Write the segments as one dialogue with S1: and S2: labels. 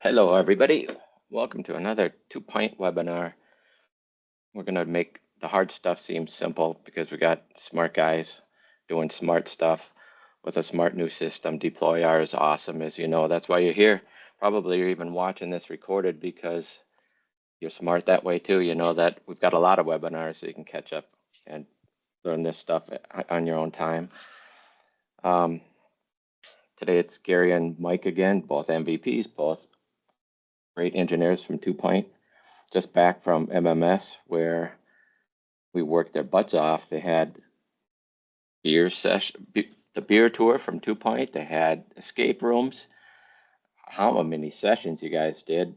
S1: Hello, everybody. Welcome to another 2-point webinar. We're going to make the hard stuff seem simple because we got smart guys doing smart stuff with a smart new system. DeployR is awesome, as you know. That's why you're here. Probably you're even watching this recorded because you're smart that way too. You know that we've got a lot of webinars so you can catch up and learn this stuff on your own time. Today it's Gary and Mike again, both MVPs, both great engineers from 2-point, just back from MMS where we worked their butts off. They had the beer tour from 2-point. They had escape rooms. How many sessions you guys did?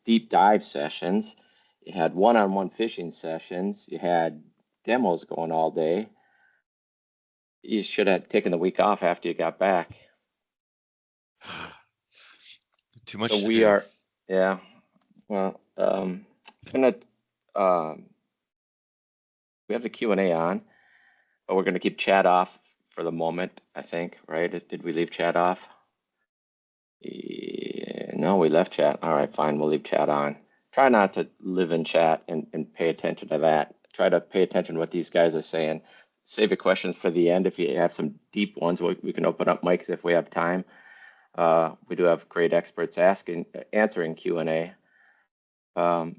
S1: Deep dive sessions. You had one-on-one fishing sessions. You had demos going all day. You should have taken the week off after you got back.
S2: Too much
S1: So
S2: to
S1: we
S2: do.
S1: are, yeah. Well, we have the Q&A on, but we're going to keep chat off for the moment, I think, right? Did we leave chat off? No, we left chat. All right, fine, we'll leave chat on. Try not to live in chat and pay attention to that. Try to pay attention to what these guys are saying. Save your questions for the end. If you have some deep ones, we can open up mics if we have time. We do have great experts answering Q&A. And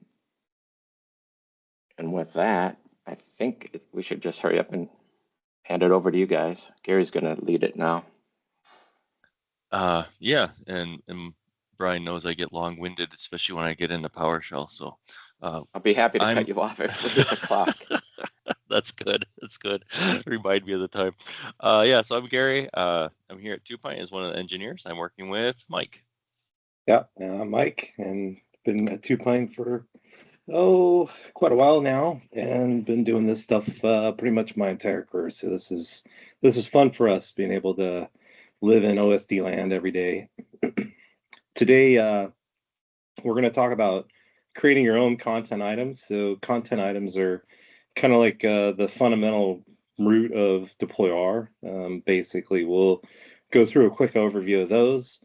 S1: with that, I think we should just hurry up and hand it over to you guys. Gary's going to lead it now.
S2: Yeah, and Brian knows I get long-winded, especially when I get into PowerShell. So
S1: I'll be happy to cut you off if we hit the clock.
S2: That's good. That's good. Remind me of the time. Yeah, so I'm Gary. I'm here at 2-point as one of the engineers. I'm working with Mike.
S3: Yeah, I'm Mike, and been at 2-point for quite a while now, and been doing this stuff pretty much my entire career. So this is fun for us, being able to live in OSD land every day. Today, we're going to talk about creating your own content items. So content items are kind of like the fundamental root of DeployR. Basically, we'll go through a quick overview of those.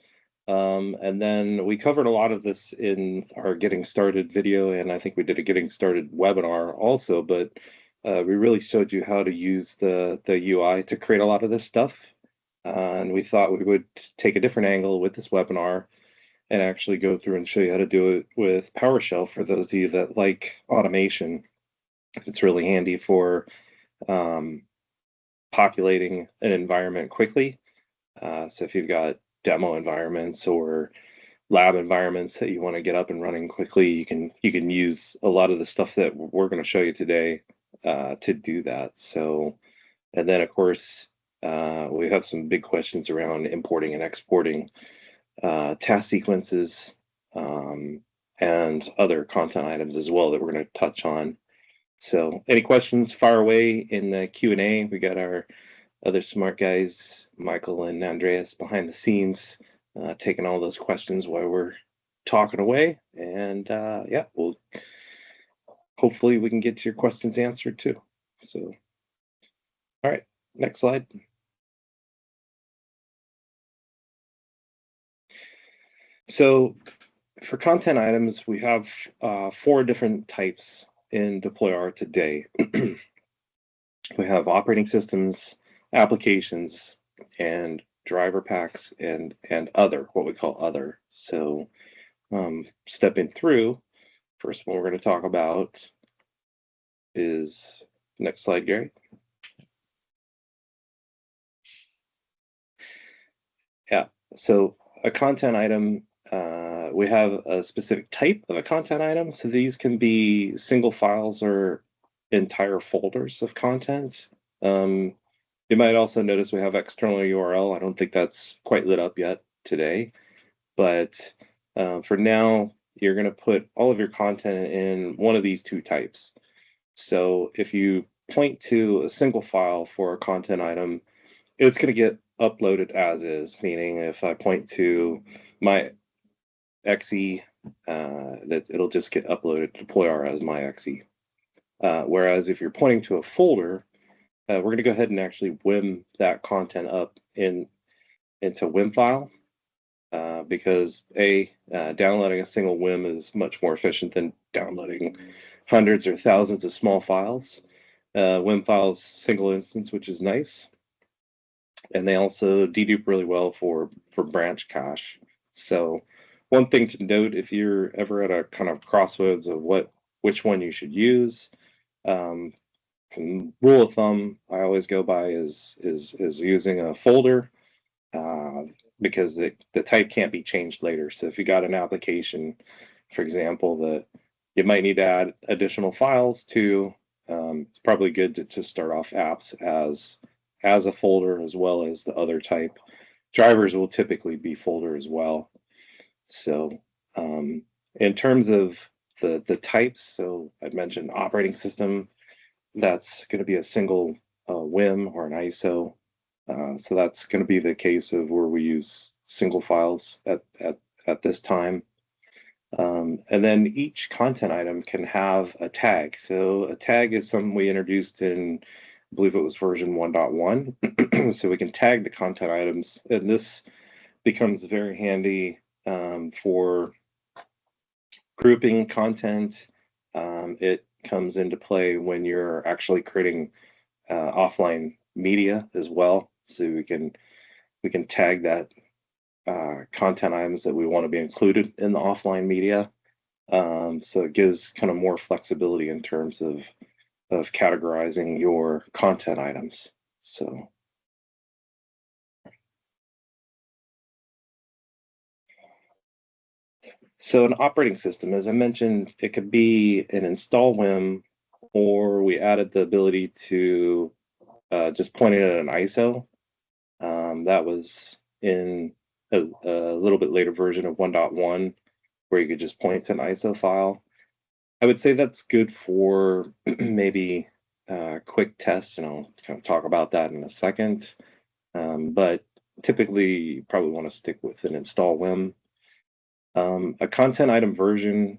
S3: And then we covered a lot of this in our Getting Started video, and I think we did a Getting Started webinar also, but we really showed you how to use the UI to create a lot of this stuff. And we thought we would take a different angle with this webinar and actually go through and show you how to do it with PowerShell for those of you that like automation. It's really handy for populating an environment quickly. So if you've got demo environments or lab environments that you want to get up and running quickly, you can use a lot of the stuff that we're going to show you today to do that. So, and then of course we have some big questions around importing and exporting task sequences and other content items as well that we're going to touch on. So any questions, fire away in the Q&A. We got our other smart guys, Michael and Andreas, behind the scenes, taking all those questions while we're talking away. And yeah, hopefully we can get your questions answered too. So, all right, next slide. So for content items, we have 4 different types in DeployR today. We have operating systems, applications, and driver packs, and other, what we call other. So stepping through, first one we're going to talk about is, next slide, Gary. Yeah, so a content item, we have a specific type of a content item. So these can be single files or entire folders of content. You might also notice we have external URL. I don't think that's quite lit up yet today, but for now, you're going to put all of your content in one of these 2 types. So if you point to a single file for a content item, it's going to get uploaded as is, meaning if I point to my exe, that it'll just get uploaded to DeployR as my exe. Whereas if you're pointing to a folder, we're going to go ahead and actually WIM that content up into WIM file. because downloading a single WIM is much more efficient than downloading hundreds or thousands of small files. WIM files, single instance, which is nice. And they also dedupe really well for branch cache. So one thing to note, if you're ever at a kind of crossroads of which one you should use, rule of thumb I always go by is using a folder, because the type can't be changed later. So if you got an application, for example, that you might need to add additional files to, it's probably good to start off apps as a folder as well as the other type. Drivers will typically be folder as well. So in terms of the types, so I mentioned operating system, that's going to be a single WIM or an ISO. So that's going to be the case of where we use single files at this time. And then each content item can have a tag. So a tag is something we introduced in, I believe it was version 1.1. So we can tag the content items, and this becomes very handy for grouping content. It comes into play when you're actually creating offline media as well. So we can tag that content items that we want to be included in the offline media. So it gives kind of more flexibility in terms of categorizing your content items. So an operating system, as I mentioned, it could be an install WIM, or we added the ability to just point it at an ISO. That was in a little bit later version of 1.1, where you could just point to an ISO file. I would say that's good for maybe quick tests, and I'll kind of talk about that in a second. But typically, you probably want to stick with an install WIM. A content item version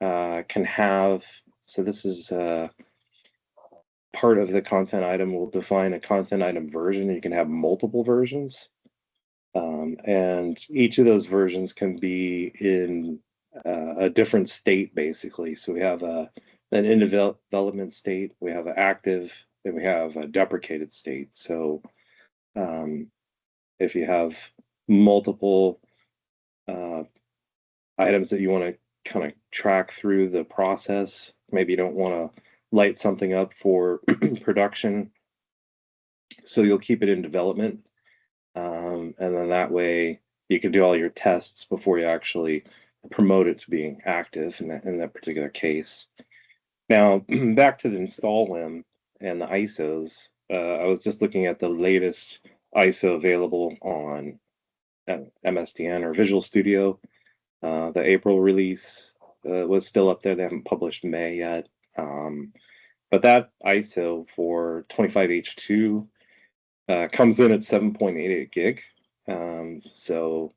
S3: can have, so this is part of the content item will define a content item version. You can have multiple versions. And each of those versions can be in a different state, basically. So we have an in development state, we have an active, and we have a deprecated state. So if you have multiple items that you want to kind of track through the process, maybe you don't want to light something up for production, so you'll keep it in development. And then that way you can do all your tests before you actually promote it to being active in that particular case. Now, back to the install WIM and the ISOs. I was just looking at the latest ISO available on MSDN or Visual Studio. The April release was still up there. They haven't published May yet. But that ISO for 25H2 comes in at 7.88 gig. So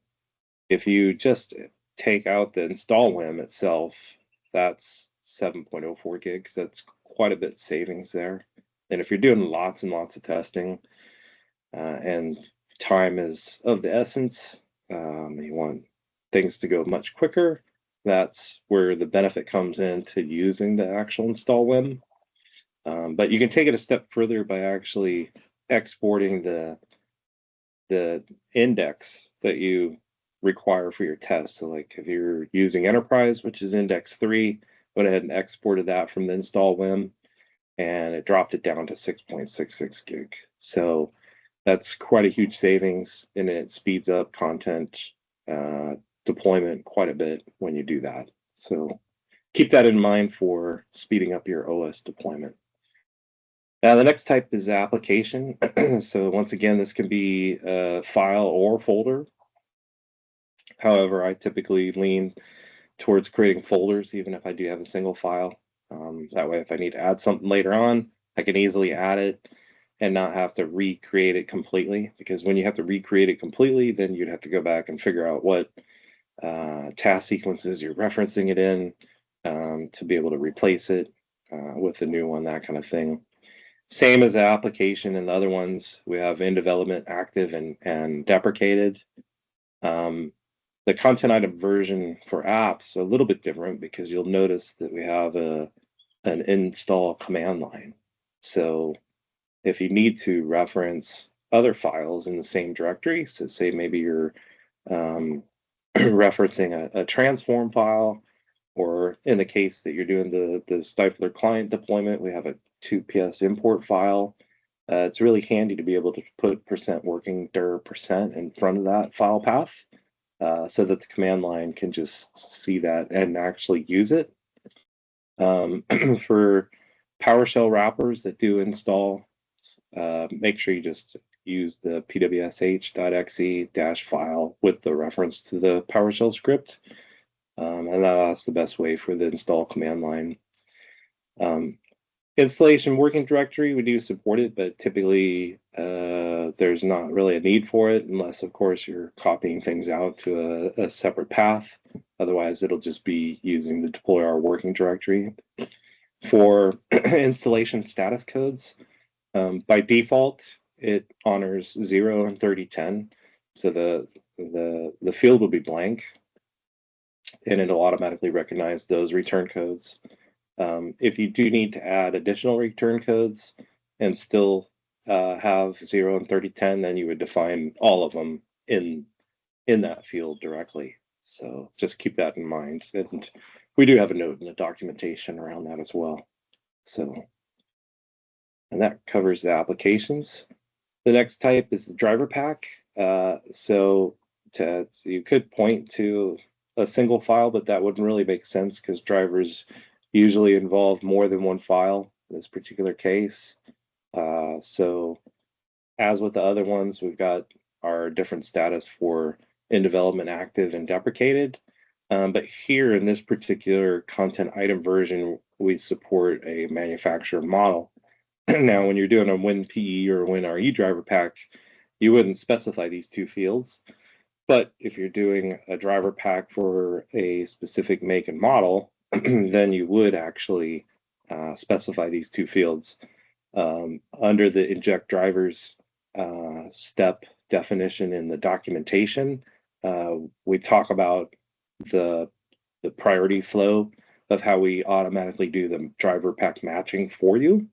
S3: if you just take out the install WIM itself, that's 7.04 gigs. That's quite a bit savings there. And if you're doing lots and lots of testing, and time is of the essence, you want things to go much quicker, that's where the benefit comes in to using the actual install WIM. But you can take it a step further by actually exporting the index that you require for your test. So like if you're using Enterprise, which is index 3, went ahead and exported that from the install WIM, and it dropped it down to 6.66 gig. So that's quite a huge savings, and it speeds up content deployment quite a bit when you do that. So keep that in mind for speeding up your OS deployment. Now, the next type is application. So once again, this can be a file or folder. However, I typically lean towards creating folders, even if I do have a single file. That way, if I need to add something later on, I can easily add it and not have to recreate it completely. Because when you have to recreate it completely, then you'd have to go back and figure out what task sequences you're referencing it in to be able to replace it with a new one, that kind of thing. Same as the application and the other ones, we have in development, active, and deprecated. The content item version for apps a little bit different because you'll notice that we have an install command line. So if you need to reference other files in the same directory, so say maybe you're referencing a transform file, or in the case that you're doing the Stifler client deployment, we have a 2ps import file. It's really handy to be able to put %working dir % in front of that file path, so that the command line can just see that and actually use it. For PowerShell wrappers that do install, make sure you just use the pwsh.exe- file with the reference to the PowerShell script. And that's the best way for the install command line. Installation working directory, we do support it, but typically there's not really a need for it unless, of course, you're copying things out to a separate path. Otherwise, it'll just be using the DeployR working directory. For installation status codes, by default, it honors 0 and 3010. So the field will be blank, and it'll automatically recognize those return codes. If you do need to add additional return codes and still have 0 and 3010, then you would define all of them in that field directly. So just keep that in mind. And we do have a note in the documentation around that as well. So, and that covers the applications. The next type is the driver pack. So you could point to a single file, but that wouldn't really make sense because drivers usually involve more than one file in this particular case. So as with the other ones, we've got our different status for in development, active, and deprecated. But here in this particular content item version, we support a manufacturer model. Now, when you're doing a WinPE or WinRE driver pack, you wouldn't specify these two fields. But if you're doing a driver pack for a specific make and model, then you would actually specify these two fields. Under the inject drivers step definition in the documentation, we talk about the priority flow of how we automatically do the driver pack matching for you.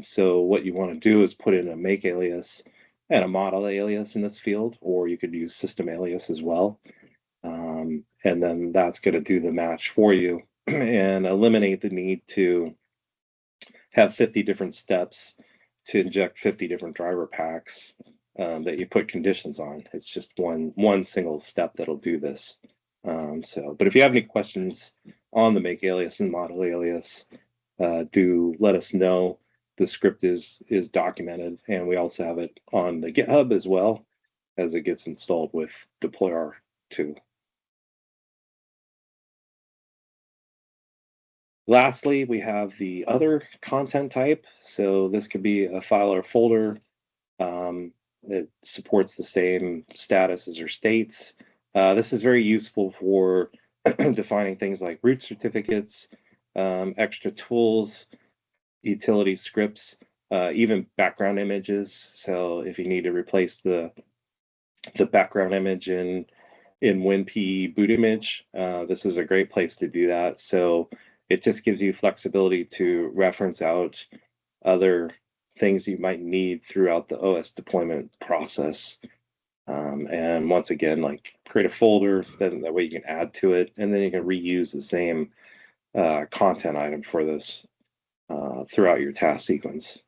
S3: So what you want to do is put in a make alias and a model alias in this field, or you could use system alias as well. And then that's going to do the match for you and eliminate the need to have 50 different steps to inject 50 different driver packs that you put conditions on. It's just one single step that'll do this. But if you have any questions on the make alias and model alias, do let us know. The script is documented, and we also have it on the GitHub as well as it gets installed with DeployR 2. Lastly, we have the other content type. So this could be a file or folder. It supports the same statuses or states. This is very useful for defining things like root certificates, extra tools, utility scripts, even background images. So if you need to replace the background image in WinPE boot image, this is a great place to do that. So it just gives you flexibility to reference out other things you might need throughout the OS deployment process. And once again, like create a folder, then that way you can add to it, and then you can reuse the same content item for this throughout your task sequence.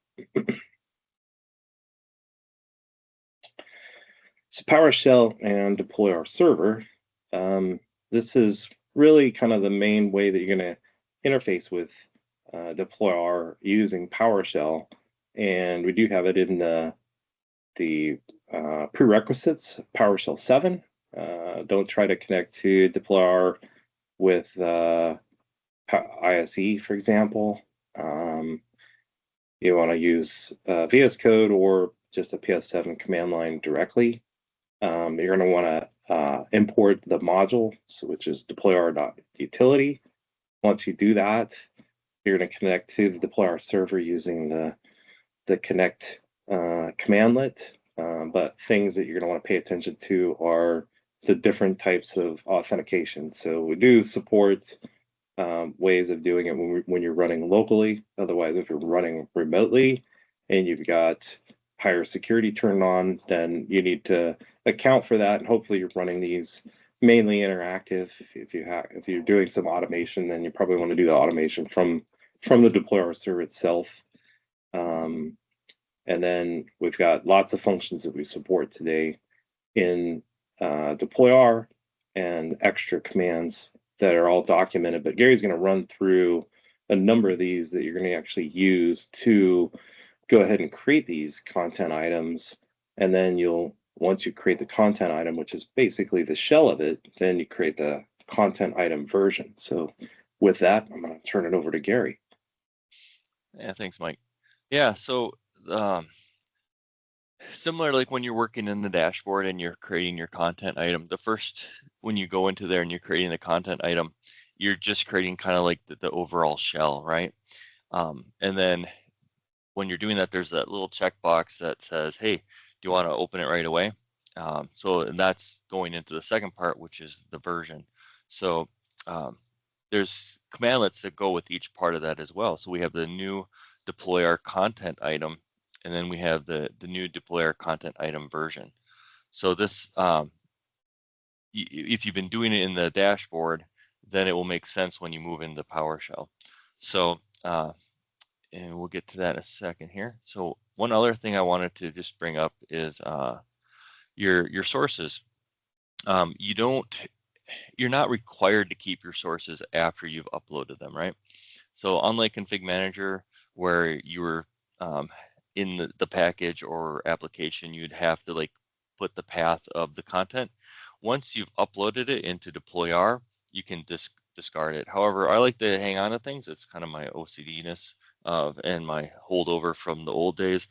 S3: So PowerShell and DeployR server, this is really kind of the main way that you're going to interface with DeployR using PowerShell, and we do have it in the prerequisites, PowerShell 7. Don't try to connect to DeployR with ISE, for example. You want to use VS Code or just a PS7 command line directly. You're going to want to import the module, which is deployr.utility. Once you do that, you're going to connect to the DeployR server using the connect commandlet but things that you're going to want to pay attention to are the different types of authentication. So we do support ways of doing it when you're running locally. Otherwise, if you're running remotely and you've got higher security turned on, then you need to account for that. And hopefully you're running these mainly interactive. If you're doing some automation, then you probably want to do the automation from the DeployR server itself. And then we've got lots of functions that we support today in DeployR and extra commands that are all documented. But Gary's going to run through a number of these that you're going to actually use to go ahead and create these content items. And then once you create the content item, which is basically the shell of it, then you create the content item version. So with that, I'm going to turn it over to Gary.
S2: Yeah, thanks, Mike. Yeah, so similar, like when you're working in the dashboard and you're creating your content item, when you go into there and you're creating the content item, you're just creating kind of like the overall shell, right? And then when you're doing that, there's that little checkbox that says, hey, do you want to open it right away? And that's going into the second part, which is the version. So there's commandlets that go with each part of that as well. So we have the new DeployR content item, and then we have the new DeployR content item version. So this, if you've been doing it in the dashboard, then it will make sense when you move into PowerShell. So, and we'll get to that in a second here. So one other thing I wanted to just bring up is your sources. You're not required to keep your sources after you've uploaded them, right? So unlike Config Manager, where you were in the package or application, you'd have to like put the path of the content. Once you've uploaded it into DeployR, you can discard it. However, I like to hang on to things. It's kind of my OCD-ness and my holdover from the old days.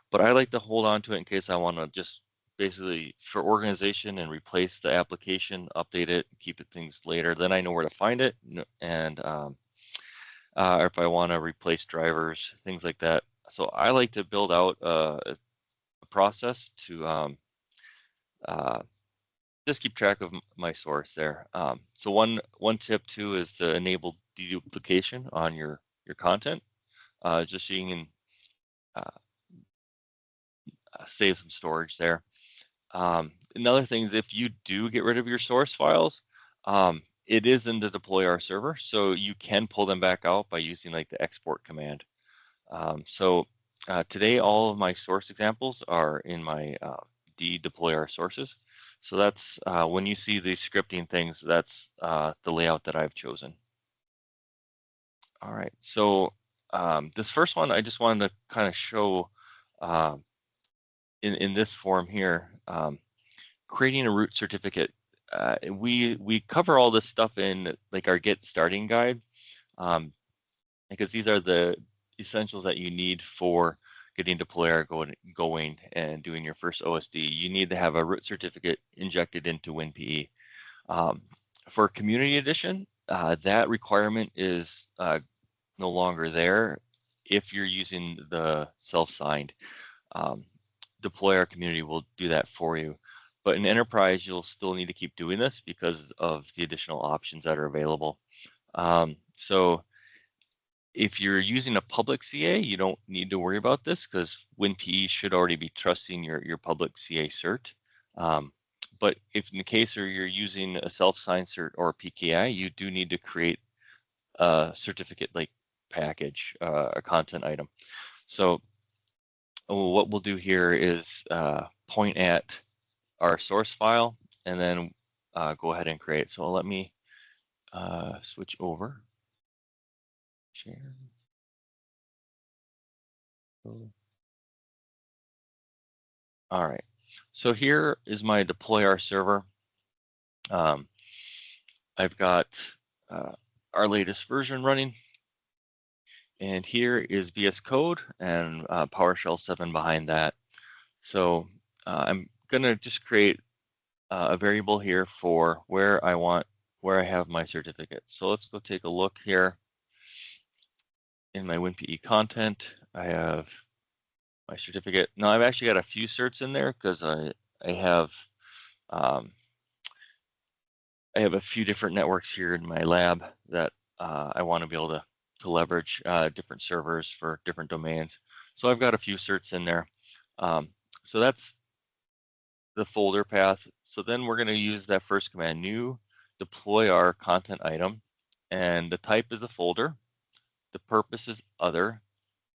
S2: But I like to hold on to it in case I want to just basically for organization and replace the application, update it, keep it things later. Then I know where to find it, and or if I want to replace drivers, things like that. So I like to build out a process to just keep track of my source there. So one tip too is to enable deduplication on your content, just so you can save some storage there. Another thing is if you do get rid of your source files, it is in the DeployR server, so you can pull them back out by using like the export command. Today, all of my source examples are in my DeployR sources. So that's when you see these scripting things, that's the layout that I've chosen. All right, so this first one, I just wanted to kind of show in this form here, creating a root certificate. We cover all this stuff in like our Get Starting guide, because these are the essentials that you need for getting DeployR going and doing your first OSD. You need to have a root certificate injected into WinPE. For Community Edition, that requirement is no longer there if you're using the self-signed. DeployR Community will do that for you. But in Enterprise, you'll still need to keep doing this because of the additional options that are available. So if you're using a public CA, you don't need to worry about this because WinPE should already be trusting your public CA cert. But if in the case where you're using a self-signed cert or a PKI, you do need to create a certificate like package, a content item. So what we'll do here is point at our source file and then go ahead and create. So let me switch over. Share. All right. So here is my DeployR server. I've got our latest version running. And here is VS Code and PowerShell 7 behind that. So I'm going to just create a variable here for where I have my certificate. So let's go take a look here. In my WinPE content, I have my certificate. Now I've actually got a few certs in there because I have a few different networks here in my lab that I want to be able to leverage different servers for different domains. So I've got a few certs in there. So that's the folder path. So then we're going to use that first command, new DeployR content item, and the type is a folder, the purpose is other,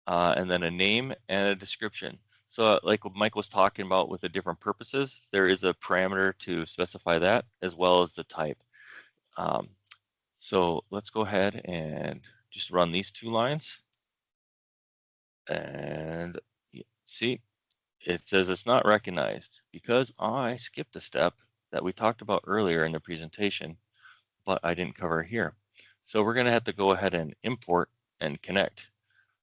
S2: and then a name and a description. So like what Mike was talking about with the different purposes, there is a parameter to specify that as well as the type. So let's go ahead and just run these 2 lines. And see, it says it's not recognized because I skipped a step that we talked about earlier in the presentation, but I didn't cover here. So we're going to have to go ahead and import and connect.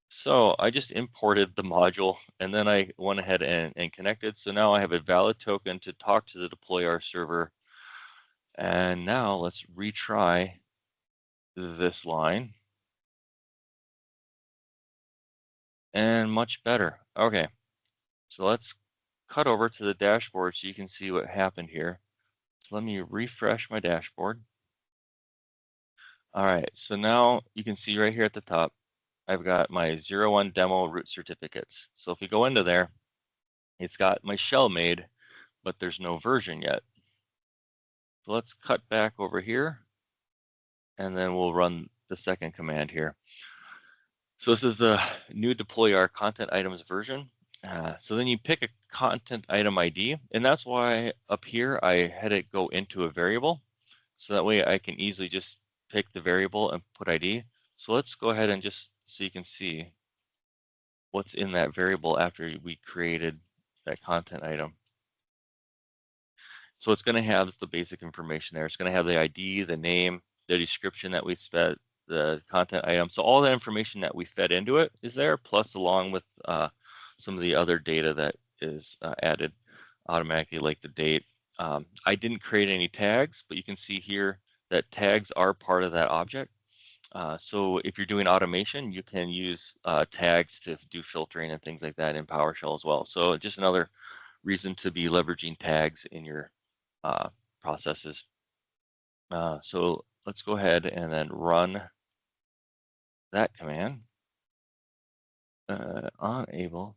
S2: So I just imported the module and then I went ahead and connected. So now I have a valid token to talk to the DeployR server. And now let's retry this line. And much better. Okay, so let's cut over to the dashboard so you can see what happened here. So let me refresh my dashboard. All right, so now you can see right here at the top, I've got my 01 demo root certificates. So if we go into there, it's got my shell made, but there's no version yet. So let's cut back over here, and then we'll run the second command here. So this is the new DeployR content items version. So then you pick a content item ID, and that's why up here I had it go into a variable. So that way I can easily just pick the variable and put ID. So let's go ahead and just so you can see what's in that variable after we created that content item. So it's going to have the basic information there. It's going to have the ID, the name, the description that we fed, the content item. So all the information that we fed into it is there, plus along with some of the other data that is added automatically, like the date. I didn't create any tags, but you can see here that tags are part of that object. So if you're doing automation, you can use tags to do filtering and things like that in PowerShell as well. So just another reason to be leveraging tags in your processes. So let's go ahead and then run that command. Unable.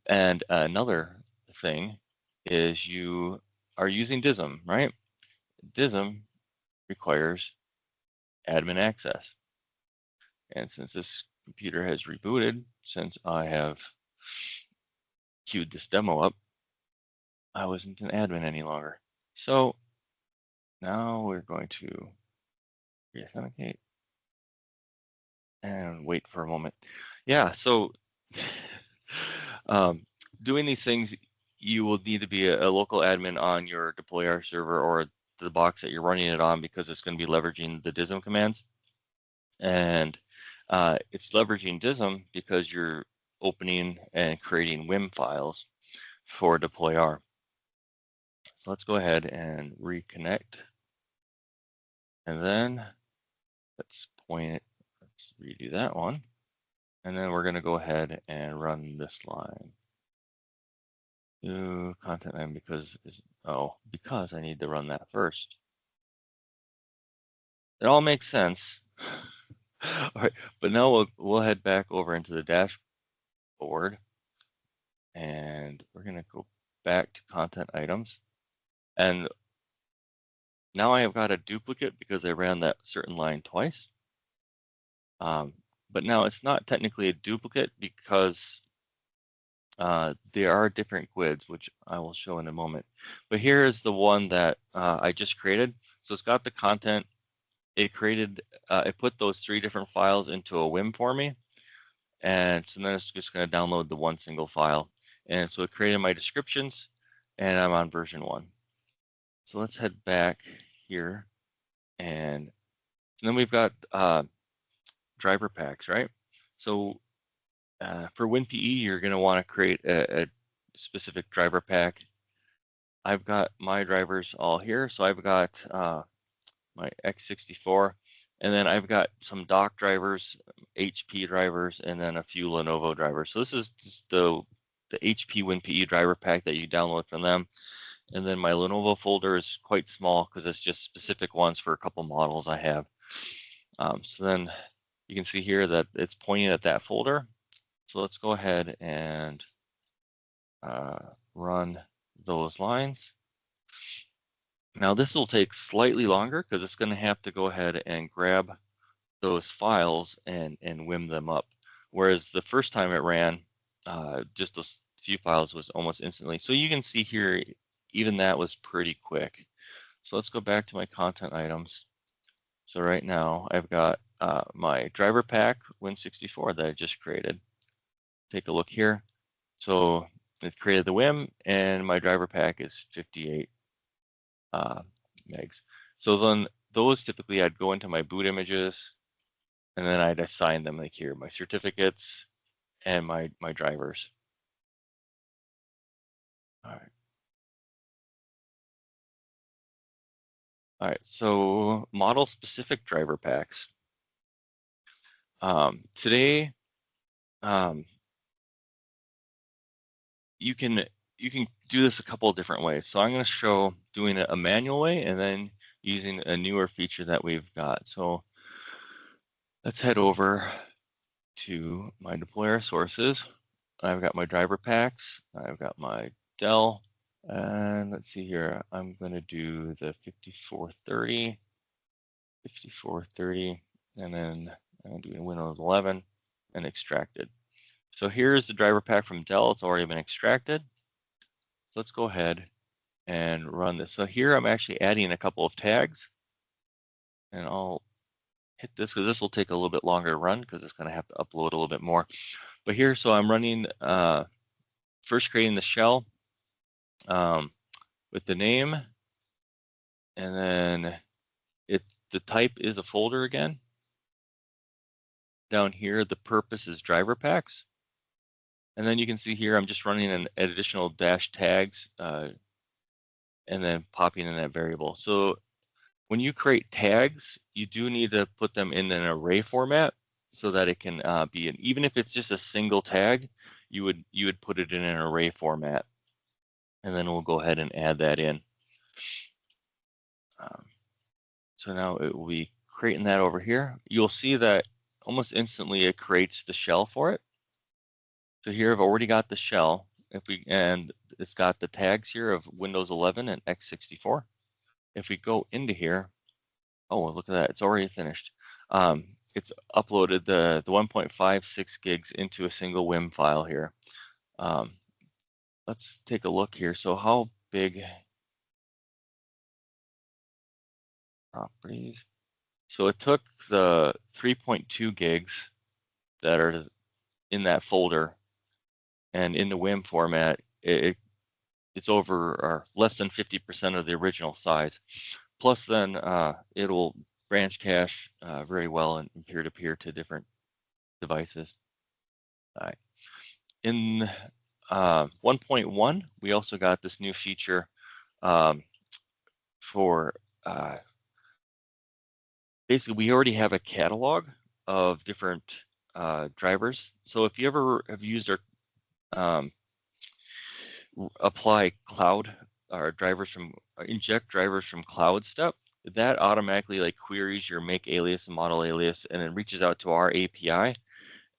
S2: And another thing is you are using DISM, right? DISM requires admin access. And since this computer has rebooted, since I have queued this demo up, I wasn't an admin any longer. So now we're going to reauthenticate and wait for a moment. Yeah, so doing these things, you will need to be a local admin on your DeployR server or the box that you're running it on because it's going to be leveraging the DISM commands. And it's leveraging DISM because you're opening and creating WIM files for DeployR. So let's go ahead and reconnect. And then let's redo that one. And then we're going to go ahead and run this line. New content item because I need to run that first. It all makes sense. All right, but now we'll head back over into the dashboard, and we're going to go back to content items. And now I have got a duplicate because I ran that certain line twice. But now it's not technically a duplicate because there are different GUIDs, which I will show in a moment. But here is the one that I just created. So it's got the content. It put those 3 different files into a WIM for me. And so then it's just going to download the one single file. And so it created my descriptions, and I'm on version 1. So let's head back here. And then we've got driver packs, right? So for WinPE, you're going to want to create a specific driver pack. I've got my drivers all here. So I've got my x64, And then I've got some dock drivers, HP drivers, and then a few Lenovo drivers. So this is just the HP WinPE driver pack that you download from them. And then my Lenovo folder is quite small because it's just specific ones for a couple models I have. So then you can see here that it's pointing at that folder. So let's go ahead and run those lines. Now this will take slightly longer because it's going to have to go ahead and grab those files and WIM them up. Whereas the first time it ran, just those few files was almost instantly. So you can see here, even that was pretty quick. So let's go back to my content items. So right now I've got my driver pack Win64 that I just created. Take a look here. So it created the WIM and my driver pack is 58 megs. So then those typically I'd go into my boot images and then I'd assign them like here, my certificates and my drivers. All right. All right, so model specific driver packs. Today, you can do this a couple of different ways. So I'm going to show doing it a manual way and then using a newer feature that we've got. So let's head over to my DeployR sources. I've got my driver packs. I've got my Dell. And let's see here. I'm going to do the 5430, and then I'm doing Windows 11 and extracted. So here's the driver pack from Dell. It's already been extracted. So let's go ahead and run this. So here I'm actually adding a couple of tags, and I'll hit this because this will take a little bit longer to run because it's going to have to upload a little bit more. But here, so I'm running, first creating the shell with the name, and then the type is a folder again. Down here, the purpose is driver packs. And then you can see here, I'm just running an additional dash tags and then popping in that variable. So when you create tags, you do need to put them in an array format so that it can be even if it's just a single tag, you would put it in an array format. And then we'll go ahead and add that in. So now it will be creating that over here. You'll see that almost instantly it creates the shell for it. So here I've already got the shell, and it's got the tags here of Windows 11 and x64. If we go into here, oh, look at that, it's already finished. It's uploaded the 1.56 gigs into a single WIM file here. Let's take a look here. So how big? Properties. So it took the 3.2 gigs that are in that folder, and in the WIM format, it's over or less than 50% of the original size. Plus then it'll branch cache very well and peer-to-peer to different devices. All right. In 1.1, we also got this new feature for basically we already have a catalog of different drivers. So if you ever have used our apply cloud or drivers from inject drivers from cloud step, that automatically like queries your make alias and model alias and then reaches out to our API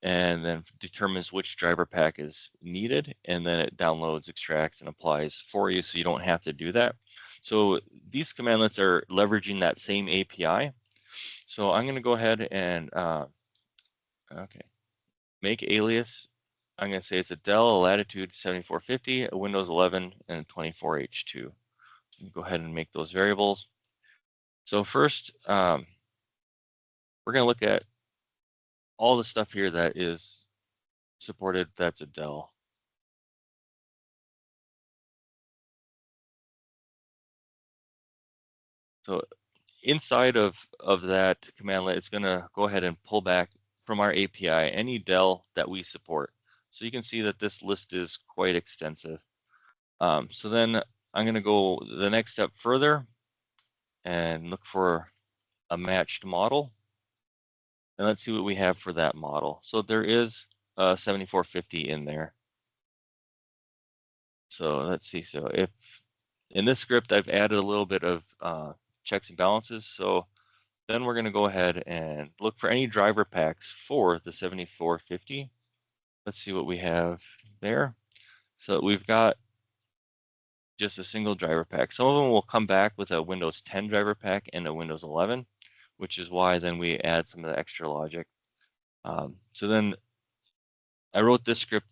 S2: and then determines which driver pack is needed, and then it downloads, extracts, and applies for you so you don't have to do that. So these commandlets are leveraging that same API. So I'm going to go ahead and make alias. I'm going to say it's a Dell, a Latitude 7450, a Windows 11, and a 24H2. Go ahead and make those variables. So first, we're going to look at all the stuff here that is supported that's a Dell. So inside of that commandlet, it's going to go ahead and pull back from our API any Dell that we support. So you can see that this list is quite extensive. So then I'm going to go the next step further and look for a matched model. And let's see what we have for that model. So there is 7450 in there. So let's see. So if in this script, I've added a little bit of checks and balances. So then we're going to go ahead and look for any driver packs for the 7450. Let's see what we have there. So we've got just a single driver pack. Some of them will come back with a Windows 10 driver pack and a Windows 11, which is why then we add some of the extra logic. So then I wrote this script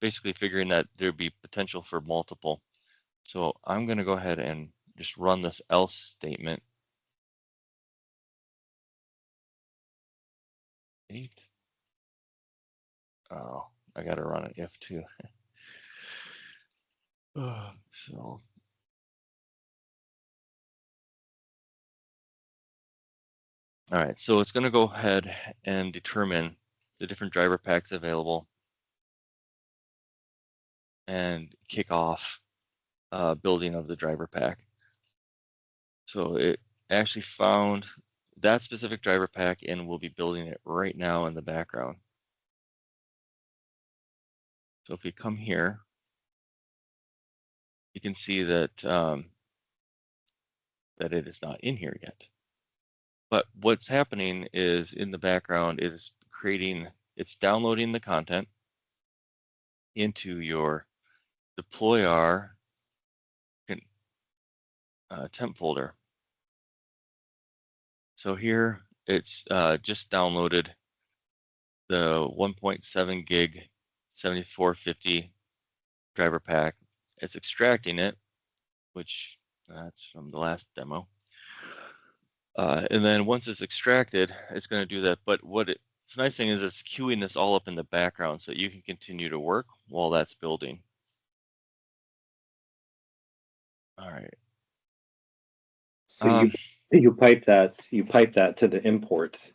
S2: basically figuring that there'd be potential for multiple. So I'm going to go ahead and just run this else statement. 8. Oh, I got to run an if too. So all right, so it's going to go ahead and determine the different driver packs available and kick off building of the driver pack. So it actually found that specific driver pack and we'll be building it right now in the background. So if we come here, you can see that that it is not in here yet. But what's happening is in the background, it is creating, it's downloading the content into your DeployR temp folder. So here it's just downloaded the 1.7 gig 7450 driver pack. It's extracting it, which that's from the last demo. And then once it's extracted, it's going to do that. But it's nice thing is it's queuing this all up in the background so you can continue to work while that's building. All right.
S3: So you pipe that to the import.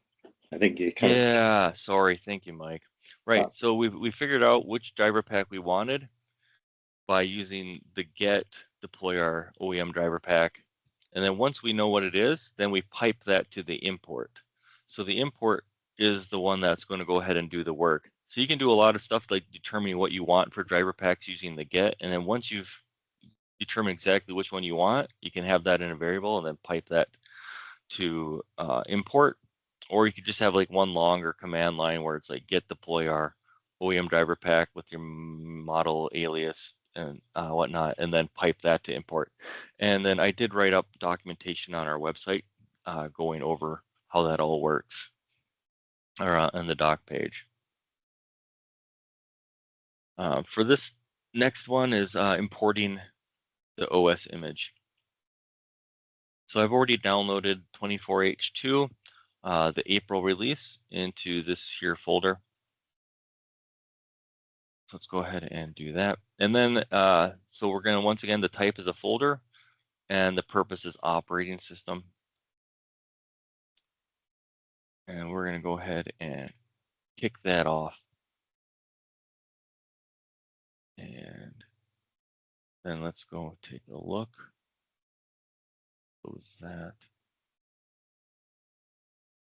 S3: I think you kind of.
S2: Yeah, sorry. Thank you, Mike. Right. So we figured out which driver pack we wanted by using the get DeployR OEM driver pack. And then once we know what it is, then we pipe that to the import. So the import is the one that's going to go ahead and do the work. So you can do a lot of stuff like determining what you want for driver packs using the get. And then once you've determined exactly which one you want, you can have that in a variable and then pipe that to import. Or you could just have like one longer command line where it's like get DeployR OEM driver pack with your model alias and whatnot, and then pipe that to import. And then I did write up documentation on our website going over how that all works, or on the doc page. For this next one is importing the OS image. So I've already downloaded 24H2, the April release, into this here folder. So let's go ahead and do that. And then, so we're going to, once again, the type is a folder and the purpose is operating system. And we're going to go ahead and kick that off. And then let's go take a look. What was that?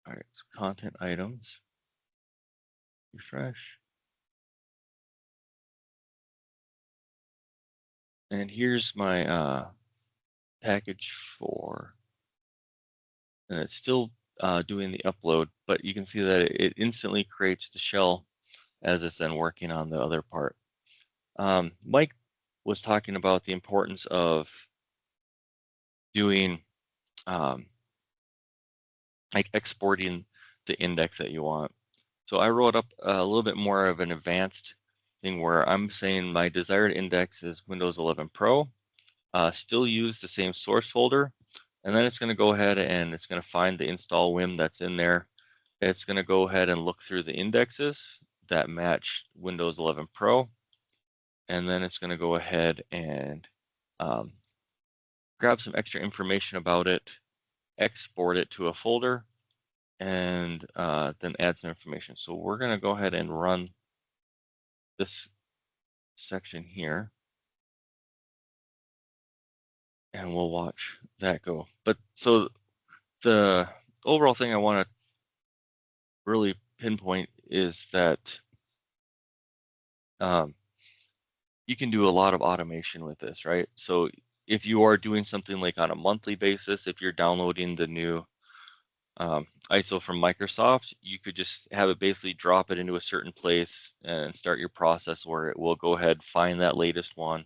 S2: All right, so content items. Refresh. And here's my package 4. And it's still doing the upload, but you can see that it instantly creates the shell as it's then working on the other part. Mike was talking about the importance of doing like exporting the index that you want. So I wrote up a little bit more of an advanced thing where I'm saying my desired index is Windows 11 Pro, still use the same source folder, and then it's going to go ahead and it's going to find the install WIM that's in there. It's going to go ahead and look through the indexes that match Windows 11 Pro, and then it's going to go ahead and grab some extra information about it, export it to a folder, and then add some information. So we're going to go ahead and run this section here, and we'll watch that go. But so the overall thing I want to really pinpoint is that you can do a lot of automation with this, right? So if you are doing something like on a monthly basis, if you're downloading the new ISO from Microsoft, you could just have it basically drop it into a certain place and start your process where it will go ahead, find that latest one,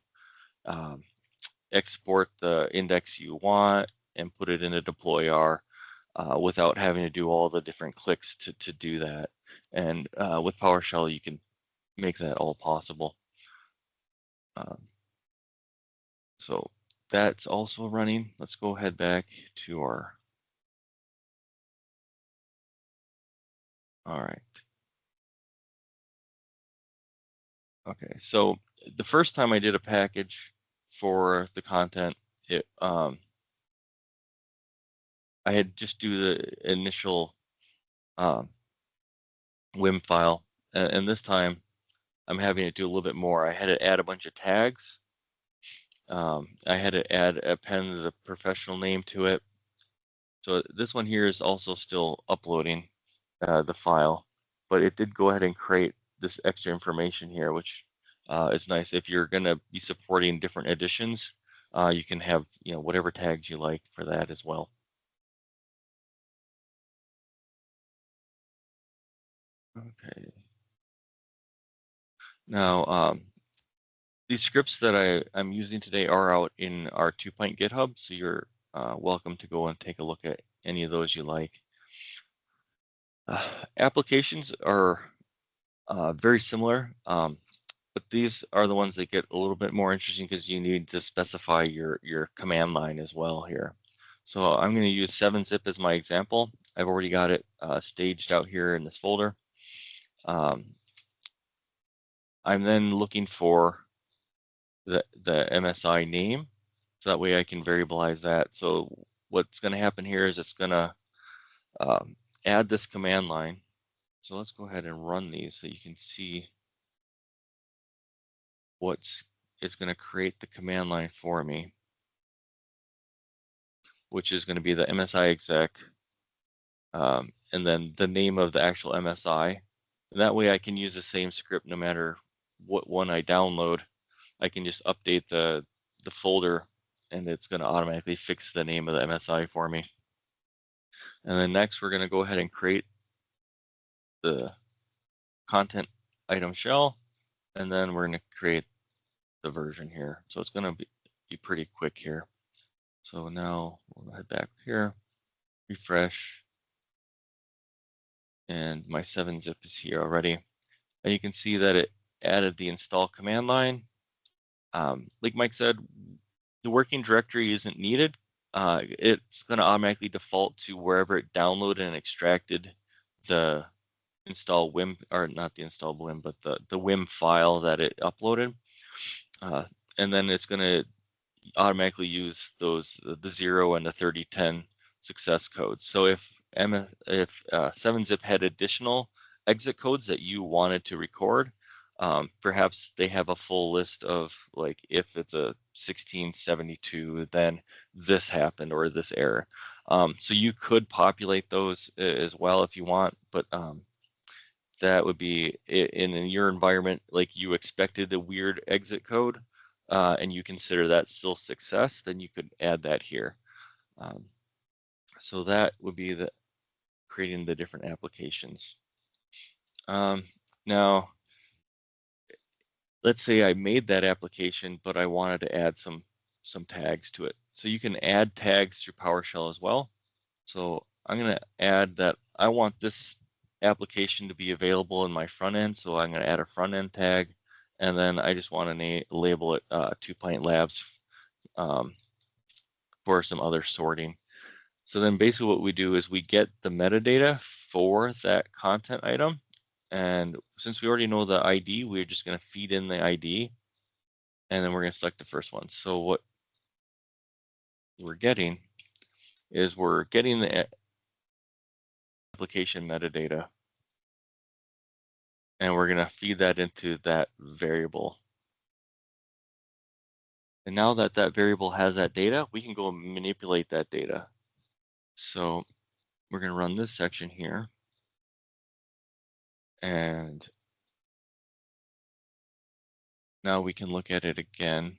S2: export the index you want, and put it in a DeployR without having to do all the different clicks to do that. And with PowerShell, you can make that all possible. So that's also running. Let's go ahead back to our, all right. Okay, so the first time I did a package for the content, I had just do the initial WIM file, and this time I'm having to do a little bit more. I had to add a bunch of tags. I had to append the professional name to it. So this one here is also still uploading the file, but it did go ahead and create this extra information here, which is nice. If you're going to be supporting different editions, you can have whatever tags you like for that as well. Okay. Now, these scripts that I'm using today are out in our 2-Pint GitHub, so you're welcome to go and take a look at any of those you like. Applications are very similar, but these are the ones that get a little bit more interesting because you need to specify your command line as well here. So I'm going to use 7-zip as my example. I've already got it staged out here in this folder. I'm then looking for the MSI name, so that way I can variabilize that. So what's going to happen here is it's going to add this command line. So let's go ahead and run these so you can see it's going to create the command line for me, which is going to be the MSI exec, and then the name of the actual MSI. And that way I can use the same script no matter what one I download. I can just update the folder and it's going to automatically fix the name of the MSI for me. And then next we're going to go ahead and create the content item shell, and then we're going to create the version here. So it's going to be pretty quick here. So now we'll head back here, refresh, and my 7-zip is here already. And you can see that it added the install command line. Like Mike said, the working directory isn't needed. It's going to automatically default to wherever it downloaded and extracted the install WIM, or not the install WIM, but the WIM file that it uploaded. And then it's going to automatically use those the 0 and the 3010 success codes. So if 7-zip had additional exit codes that you wanted to record, perhaps they have a full list of, like, if it's a 1672, then this happened or this error. So you could populate those as well if you want, but that would be in your environment, like you expected a weird exit code, and you consider that still success, then you could add that here. So that would be creating the different applications. Now, let's say I made that application, but I wanted to add some tags to it. So you can add tags through PowerShell as well. So I'm going to add that I want this application to be available in my front end. So I'm going to add a front end tag, and then I just want to label it 2-Pint Labs for some other sorting. So then basically what we do is we get the metadata for that content item. And since we already know the ID, we're just going to feed in the ID, and then we're going to select the first one. So what we're getting is we're getting the application metadata, and we're going to feed that into that variable. And now that that variable has that data, we can go and manipulate that data. So we're going to run this section here. And now we can look at it again.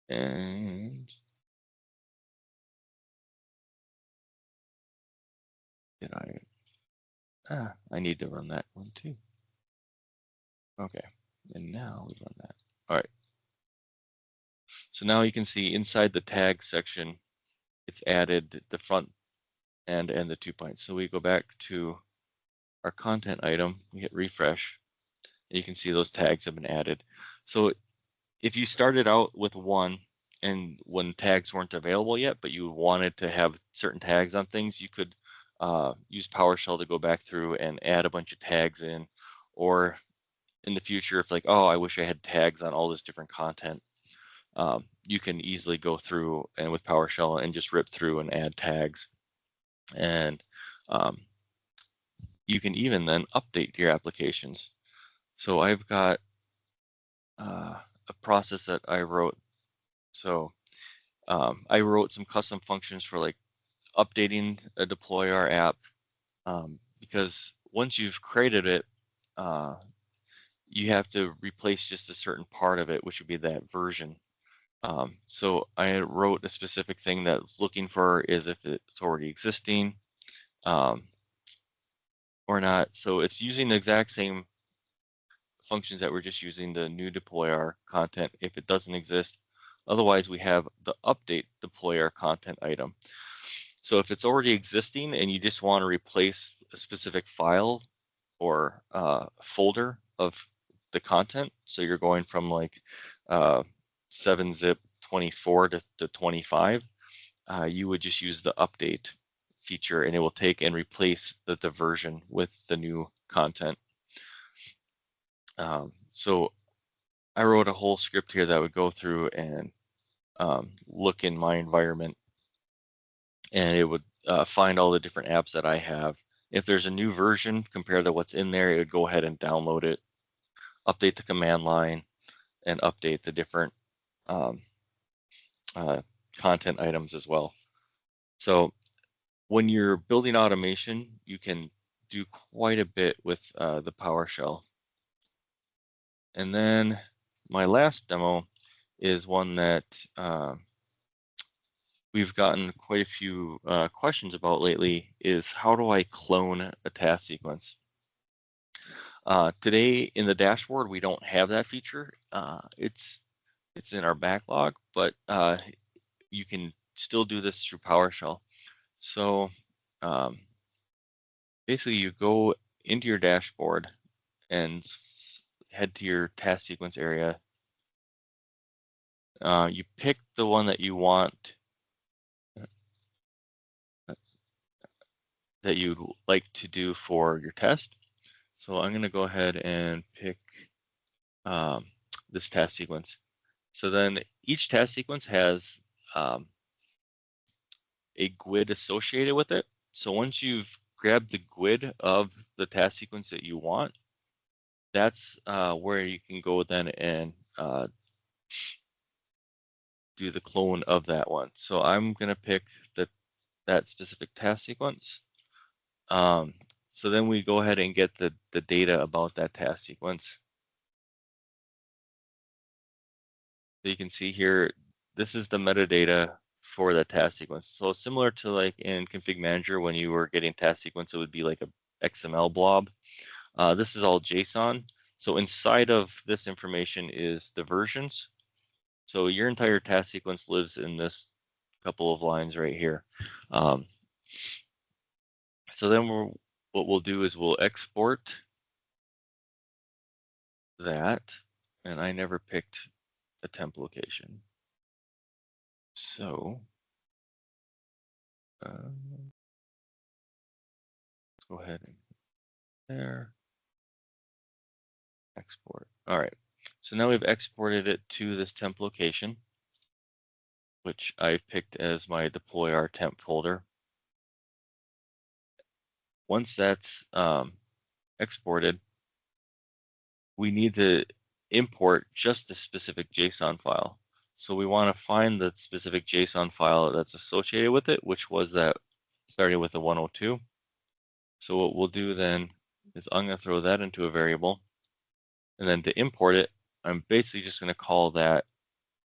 S2: And did I need to run that one too. Okay, and now we run that. All right. So now you can see inside the tag section, it's added the front end and the 2 points. So we go back to our content item, we hit refresh, and you can see those tags have been added. So if you started out with one and when tags weren't available yet, but you wanted to have certain tags on things, you could use PowerShell to go back through and add a bunch of tags in. Or in the future, if like, oh, I wish I had tags on all this different content, you can easily go through and with PowerShell and just rip through and add tags. And you can even then update your applications. So I've got a process that I wrote. So I wrote some custom functions for like updating a DeployR app, because once you've created it, you have to replace just a certain part of it, which would be that version. So I wrote a specific thing that's looking for is if it's already existing or not. So it's using the exact same functions that we're just using, the new DeployR content if it doesn't exist. Otherwise, we have the update DeployR content item. So if it's already existing and you just want to replace a specific file or folder of the content, so you're going from like 7-zip 24 to 25, you would just use the update feature and it will take and replace the version with the new content. So I wrote a whole script here that would go through and look in my environment, and it would find all the different apps that I have. If there's a new version compared to what's in there, it would go ahead and download it, update the command line, and update the different content items as well. So when you're building automation, you can do quite a bit with the PowerShell. And then my last demo is one that we've gotten quite a few questions about lately, is how do I clone a task sequence? Today in the dashboard, we don't have that feature. It's in our backlog, but you can still do this through PowerShell. So basically you go into your dashboard and head to your task sequence area. You pick the one that you want, that you'd like to do for your test. So I'm going to go ahead and pick this task sequence. So then each task sequence has a GUID associated with it. So once you've grabbed the GUID of the task sequence that you want, that's where you can go then and do the clone of that one. So I'm going to pick that specific task sequence. So then we go ahead and get the data about that task sequence. So you can see here, this is the metadata for the task sequence. So similar to like in Config Manager, when you were getting task sequence, it would be like a XML blob. This is all JSON. So inside of this information is the versions. So your entire task sequence lives in this couple of lines right here. So then what we'll do is we'll export that, and I never picked a temp location. So let's go ahead and there, export. All right, so now we've exported it to this temp location, which I've picked as my DeployR temp folder. Once that's exported, we need to import just a specific JSON file. So we want to find the specific JSON file that's associated with it, which was that starting with the 102. So what we'll do then is I'm going to throw that into a variable. And then to import it, I'm basically just going to call that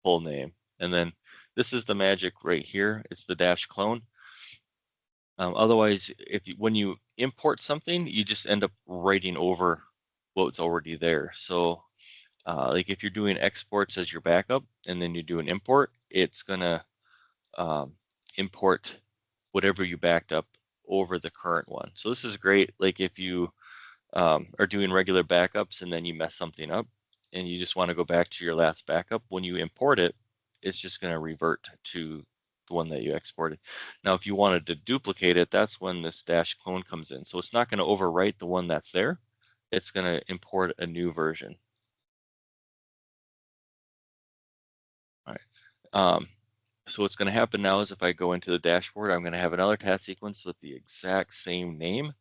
S2: full name. And then this is the magic right here. It's the dash clone. Otherwise, when you import something, you just end up writing over what's already there. So like if you're doing exports as your backup and then you do an import, it's going to import whatever you backed up over the current one. So this is great. Like if you are doing regular backups and then you mess something up and you just want to go back to your last backup, when you import it, it's just going to revert to the one that you exported. Now, if you wanted to duplicate it, that's when this dash clone comes in. So it's not going to overwrite the one that's there. It's going to import a new version. All right. So what's going to happen now is if I go into the dashboard, I'm going to have another task sequence with the exact same name,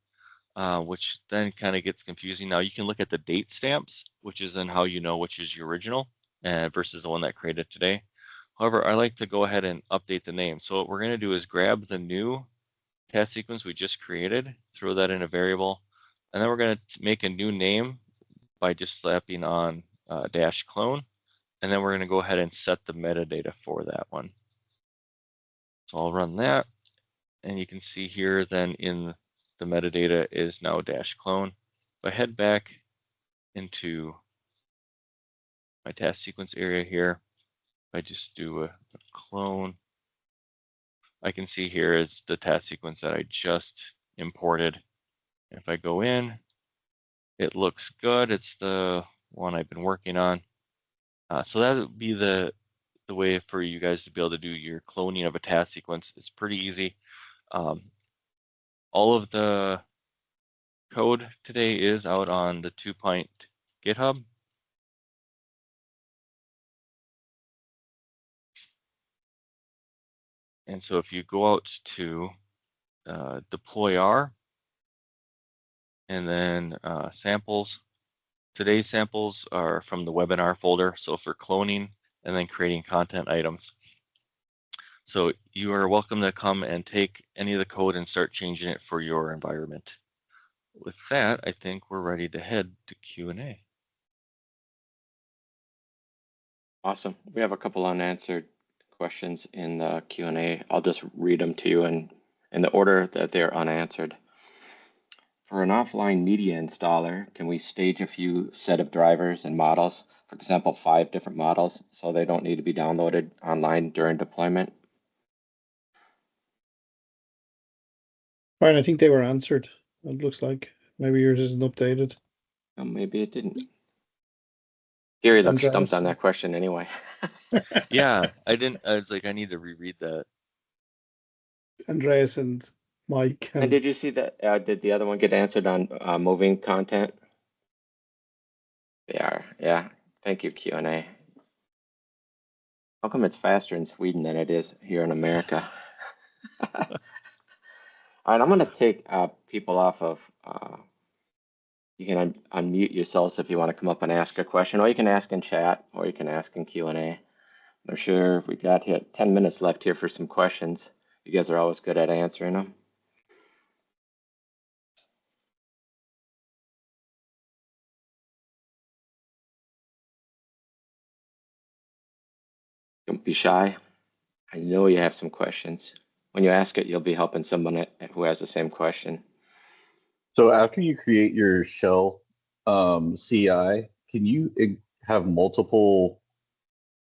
S2: which then kind of gets confusing. Now you can look at the date stamps, which is then how you know which is your original versus the one that created today. However, I like to go ahead and update the name. So what we're going to do is grab the new task sequence we just created, throw that in a variable, and then we're going to make a new name by just slapping on dash clone, and then we're going to go ahead and set the metadata for that one. So I'll run that, and you can see here then in the metadata is now dash clone. If I head back into my task sequence area here, if I just do a clone, I can see here is the task sequence that I just imported. If I go in, it looks good. It's the one I've been working on. So that would be the way for you guys to be able to do your cloning of a task sequence. It's pretty easy. All of the code today is out on the 2-Pint GitHub. And so if you go out to DeployR and then samples, today's samples are from the webinar folder. So for cloning and then creating content items. So you are welcome to come and take any of the code and start changing it for your environment. With that, I think we're ready to head to Q&A.
S1: Awesome. We have a couple unanswered questions in the Q&A. I'll just read them to you in the order that they're unanswered. For an offline media installer, can we stage a few set of drivers and models? For example, 5 different models, so they don't need to be downloaded online during deployment?
S4: Fine, I think they were answered. It looks like maybe yours isn't updated.
S1: Well, maybe it didn't. Gary looks stumped
S4: Andreas.
S1: on that question anyway.
S2: Yeah, I didn't. I was like, I need to reread that.
S4: Andreas and Mike.
S1: And did you see that? Did the other one get answered on moving content? They are. Yeah. Thank you, Q&A. How come it's faster in Sweden than it is here in America? All right, I'm going to take people off of. You can unmute yourselves if you want to come up and ask a question, or you can ask in chat, or you can ask in Q&A. I'm sure we got 10 minutes left here for some questions. You guys are always good at answering them. Don't be shy. I know you have some questions. When you ask it, you'll be helping someone who has the same question.
S5: So after you create your shell CI, can you have multiple,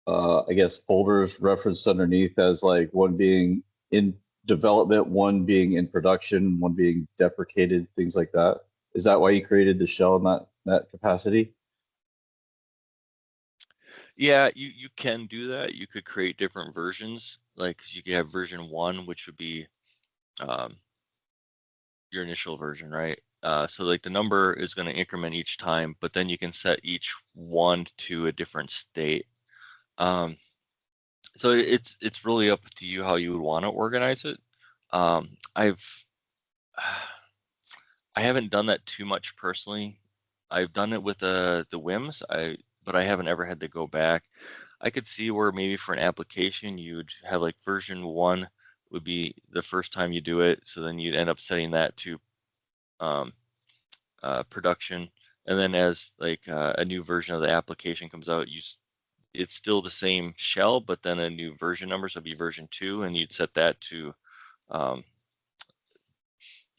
S5: I guess, folders referenced underneath as like one being in development, one being in production, one being deprecated, things like that? Is that why you created the shell in that capacity?
S2: Yeah, you can do that. You could create different versions. Like you could have version 1, which would be your initial version, right? So like the number is going to increment each time, but then you can set each one to a different state. So it's really up to you how you would want to organize it. I haven't done that too much personally. I've done it with the WIMs, but I haven't ever had to go back. I could see where maybe for an application you'd have like version 1 would be the first time you do it, so then you'd end up setting that to production, and then as like a new version of the application comes out, it's still the same shell, but then a new version number, so it'd be version 2, and you'd set that to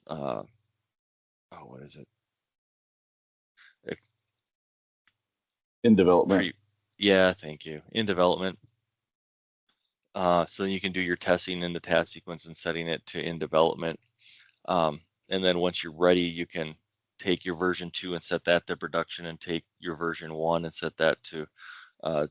S2: what is it?
S5: In development.
S2: Yeah, thank you. In development. So you can do your testing in the task sequence and setting it to in development. And then once you're ready, you can take your version 2 and set that to production, and take your version 1 and set that to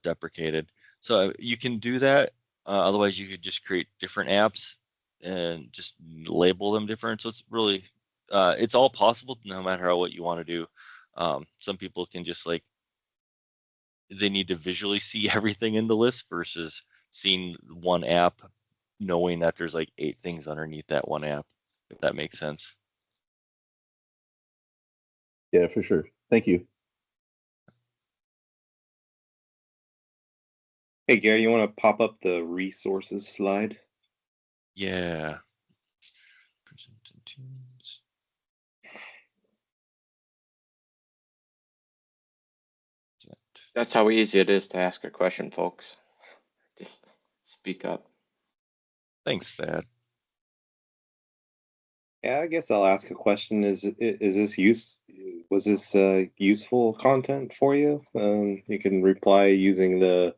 S2: deprecated. So you can do that. Otherwise, you could just create different apps and just label them different. So it's really, it's all possible no matter what you want to do. Some people can just like, they need to visually see everything in the list versus seeing one app, knowing that there's like 8 things underneath that one app, if that makes sense.
S5: Yeah, for sure. Thank you.
S3: Hey, Gary, you want to pop up the resources slide?
S2: Yeah. Present in Teams.
S1: That's how easy it is to ask a question, folks. Just speak up.
S2: Thanks, Thad.
S3: Yeah, I guess I'll ask a question. Was this useful content for you? You can reply using the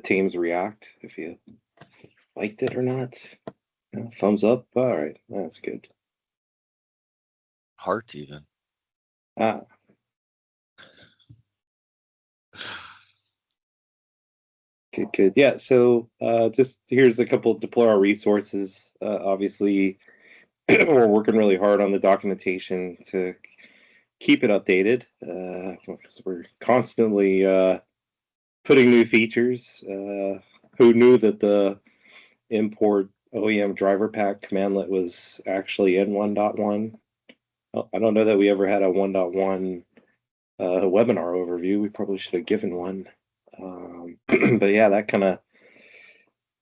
S3: Teams React if you liked it or not. Thumbs up. All right, that's good.
S2: Heart even.
S3: Good. Yeah. So just here's a couple of DeployR resources. Obviously, we're working really hard on the documentation to keep it updated. We're constantly putting new features. Who knew that the import OEM driver pack commandlet was actually in 1.1? I don't know that we ever had a 1.1 webinar overview. We probably should have given one. But yeah, that kind of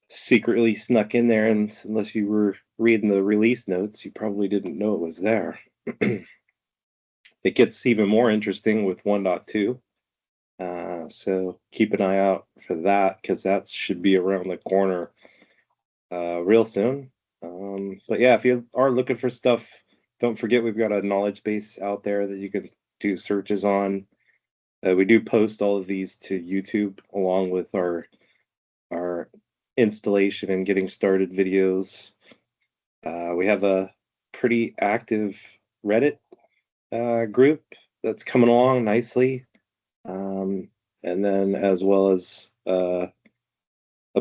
S3: secretly snuck in there, and unless you were reading the release notes, you probably didn't know it was there. It gets even more interesting with 1.2. So keep an eye out for that, because that should be around the corner real soon. But yeah, if you are looking for stuff, don't forget we've got a knowledge base out there that you can do searches on. We do post all of these to YouTube along with our installation and getting started videos. We have a pretty active Reddit group that's coming along nicely. And then as well as a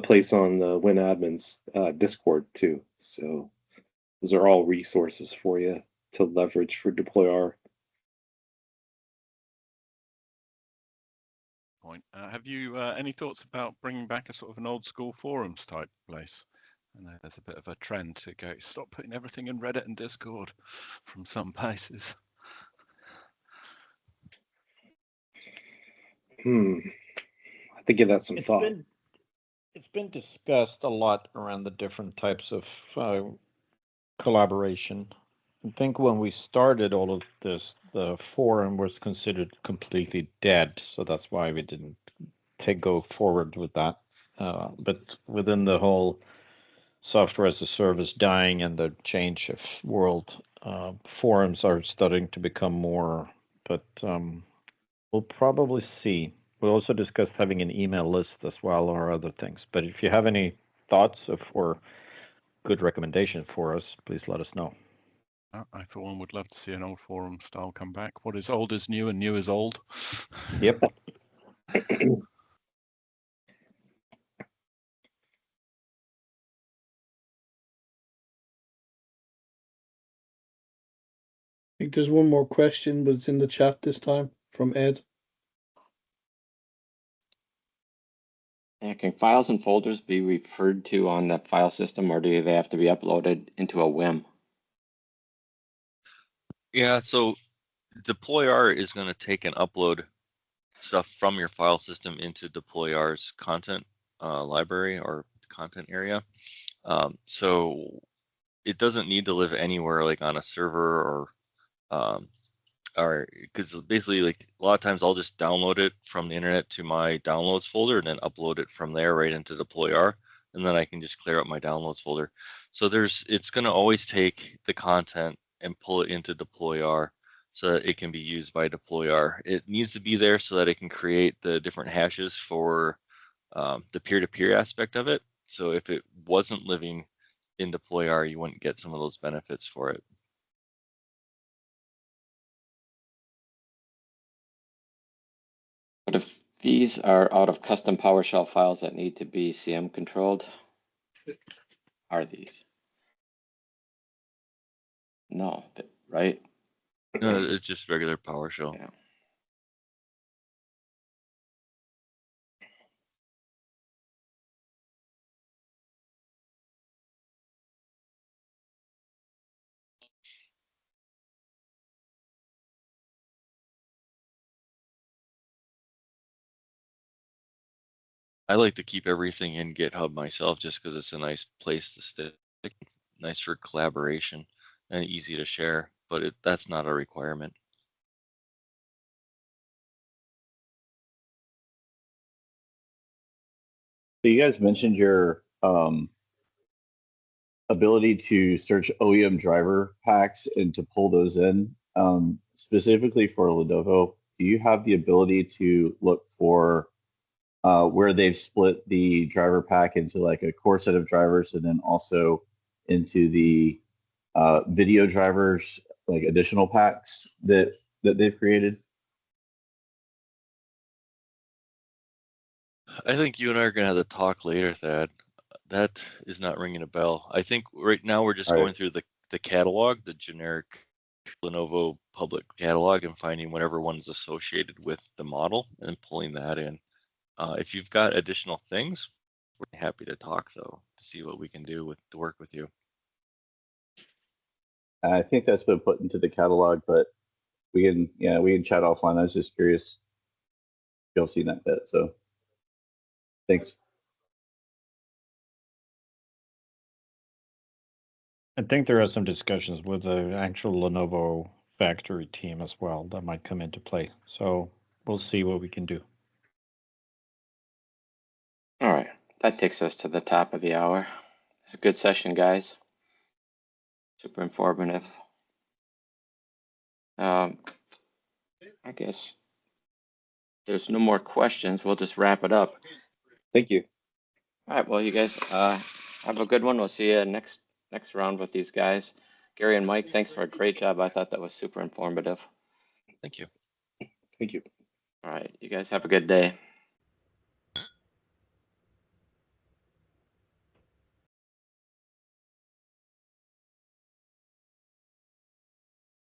S3: place on the WinAdmins Discord too. So those are all resources for you to leverage for DeployR.
S6: Have you any thoughts about bringing back a sort of an old school forums type place? I know there's a bit of a trend to go, stop putting everything in Reddit and Discord from some places.
S3: I have to give that some thought.
S7: It's been discussed a lot around the different types of collaboration. I think when we started all of this, the forum was considered completely dead, so that's why we didn't go forward with that. But within the whole software as a service dying and the change of world, forums are starting to become more, but we'll probably see. We'll also discuss having an email list as well, or other things. But if you have any thoughts or good recommendation for us, please let us know.
S6: I, for one, would love to see an old forum style come back. What is old is new and new is old.
S7: Yep.
S4: I think there's one more question, but it's in the chat this time from Ed.
S1: And can files and folders be referred to on the file system, or do they have to be uploaded into a WIM?
S2: Yeah, so DeployR is going to take and upload stuff from your file system into DeployR's content library or content area. So it doesn't need to live anywhere like on a server or are, because basically like a lot of times I'll just download it from the internet to my downloads folder and then upload it from there right into DeployR, and then I can just clear up my downloads folder. So it's going to always take the content and pull it into DeployR so that it can be used by DeployR. It needs to be there so that it can create the different hashes for the peer-to-peer aspect of it. So if it wasn't living in DeployR, you wouldn't get some of those benefits for it.
S1: But if these are out of custom PowerShell files that need to be CM controlled, are these? No, right?
S2: No, it's just regular PowerShell.
S1: Yeah.
S2: I like to keep everything in GitHub myself just because it's a nice place to stick, nice for collaboration and easy to share, but that's not a requirement.
S5: So you guys mentioned your ability to search OEM driver packs and to pull those in. Specifically for Lenovo, do you have the ability to look for where they've split the driver pack into like a core set of drivers and then also into the video drivers, like additional packs that they've created?
S2: I think you and I are going to have to talk later, Thad. That is not ringing a bell. I think right now we're just
S5: All right.
S2: going through the catalog, the generic Lenovo public catalog, and finding whatever one is associated with the model and pulling that in. If you've got additional things, we're happy to talk though to see what we can do to work with you.
S5: I think that's been put into the catalog, but we can chat offline. I was just curious if y'all seen that bit. So thanks.
S7: I think there are some discussions with the actual Lenovo factory team as well that might come into play. So we'll see what we can do.
S1: All right, that takes us to the top of the hour. It's a good session, guys. Super informative. I guess there's no more questions. We'll just wrap it up.
S3: Thank you.
S1: All right, well, you guys have a good one. We'll see you next round with these guys. Gary and Mike, thanks for a great job. I thought that was super informative.
S2: Thank you.
S3: Thank you.
S1: All right, you guys have a good day.